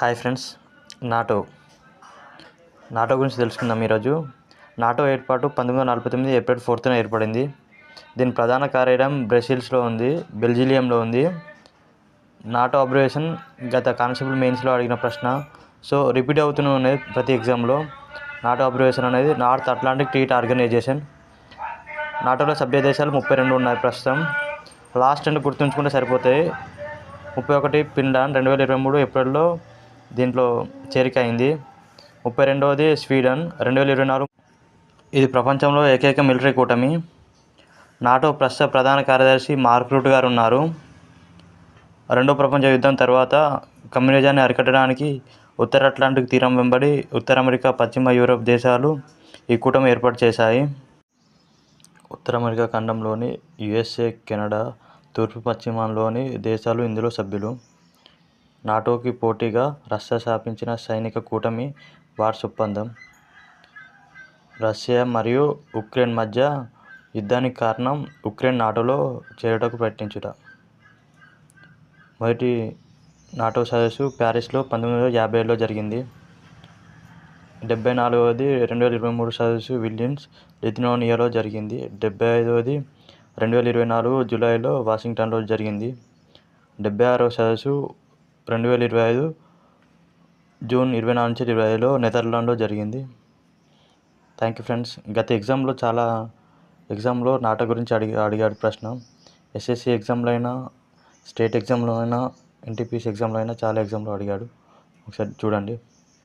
Hi friends. NATO NATO గురించి తెలుసుకుందాం ఈరోజు. నాటో ఏర్పాటు 1949 ఏప్రిల్ 4న ఏర్పడింది. దీని ప్రధాన కార్యాలయం బ్రసెల్స్లో ఉంది, బెల్జియంలో ఉంది. నాటో అబ్రివేషన్ గత కానిస్టేబుల్ మెయిన్స్లో అడిగిన ప్రశ్న, సో రిపీట్ అవుతూనే ఉన్నది ప్రతి ఎగ్జామ్లో. నాటో అబ్రివేషన్ అనేది నార్త్ అట్లాంటిక్ ట్రీటీ ఆర్గనైజేషన్. నాటోలో సభ్య దేశాలు 32 ఉన్నాయి ప్రస్తుతం. లాస్ట్ అండ్ గుర్తుంచుకుంటే సరిపోతాయి. 31 ఫిన్లాండ్ 2023 ఏప్రిల్లో దీంట్లో చేరిక అయింది. 32వది స్వీడన్ 2024. ఇది ప్రపంచంలో ఏకైక మిలిటరీ కూటమి. నాటో ప్రస్తుత ప్రధాన కార్యదర్శి మార్క్ రూట్ గారు ఉన్నారు. రెండో ప్రపంచ యుద్ధం తర్వాత కమ్యూనిజాన్ని అరికట్టడానికి ఉత్తర అట్లాంటిక్ తీరం వెంబడి ఉత్తర అమెరికా, పశ్చిమ యూరప్ దేశాలు ఈ కూటమి ఏర్పాటు చేశాయి. ఉత్తర అమెరికా ఖండంలోని యుఎస్ఏ, కెనడా, తూర్పు పశ్చిమంలోని దేశాలు ఇందులో సభ్యులు. నాటోకి పోటీగా రష్యా స్థాపించిన సైనిక కూటమి వార్స్ ఒప్పందం. రష్యా మరియు ఉక్రెయిన్ మధ్య యుద్ధానికి కారణం ఉక్రెయిన్ నాటోలో చేరుటకు ప్రయత్నించుట. మొదటి నాటో సదస్సు ప్యారిస్లో 1957లో జరిగింది. 74వది 2023 సదస్సు విల్నియస్, లిథువేనియాలో జరిగింది. 75వది 2024 జూలైలో వాషింగ్టన్లో జరిగింది. 76వ సదస్సు 2025 జూన్ 24-25లో నెదర్లాండ్లో జరిగింది. Thank you friends. గత ఎగ్జామ్లో నాటో గురించి అడిగాడు ప్రశ్న. ఎస్ఎస్సి ఎగ్జామ్లో అయినా, స్టేట్ ఎగ్జామ్లో అయినా, ఎన్టీపీసీ ఎగ్జామ్లో అయినా చాలా ఎగ్జామ్లో అడిగాడు. ఒకసారి చూడండి.